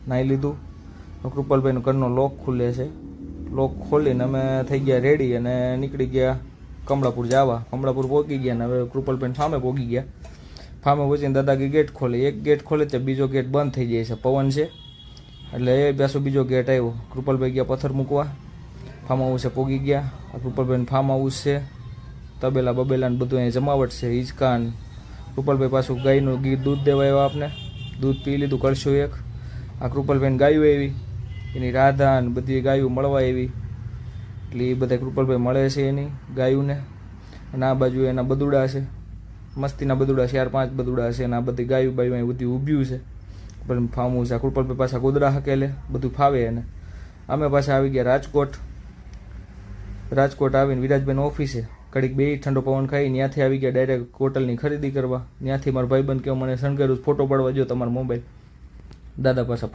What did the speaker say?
નાહી લીધું. કૃપાલભાઈનો ઘરનો લોક ખુલે છે. લોક ખોલીને અમે થઈ ગયા રેડી અને નીકળી ગયા કમળાપુર જવા. કમળાપુર પહોંચી ગયા ને હવે કૃપાલભાઈ ફામે પહોંચી ગયા. ફામે પહોંચીને દાદાગી ગેટ ખોલે. એક ગેટ ખોલે તો બીજો ગેટ બંધ થઈ જાય છે, પવન છે એટલે એ પાછો બીજો ગેટ આવ્યો. કૃપાલભાઈ ગયા પથ્થર મૂકવા. ફાર્મ હાઉસે પહોંચી ગયા. આ કૃપાલભાઈનું ફાર્મ હાઉસ છે. તબેલા બબેલા ને બધું અહીંયા જમાવટ છે. હિંચકાન. કૃપાલભાઈ પાછું ગાયનું દૂધ દેવા આવ્યા આપને. દૂધ પી લીધું કરશું એક. આ કૃપાલભાઈને ગાયું આવી, એની રાધા ને બધી ગાયું મળવા આવી એટલે એ બધા કૃપાલભાઈ મળે છે એની ગાયુંને. અને આ બાજુ એના બદુડા છે, મસ્તીના બદુડા, 4-5 બદુડા છે અને આ બધી ગાયું બાયું અહીં બધી ઊભ્યું છે. Farm house. આ કૃપાલભાઈ પાછા ગોદડા હકેલે, બધું ફાવે એને. અમે પાછા આવી ગયા રાજકોટ. રાજકોટ આવીને વિરાજભાઈની ઓફિસે ઘડીક બે ઠંડો પવન ખાઈ ત્યાંથી આવી ગયા ડાયરેક્ટ હોટલની ખરીદી કરવા. ત્યાંથી મારા ભાઈબંધ કે મને શણગારું ફોટો પાડવા જો તમારો મોબાઈલ. દાદા પાછા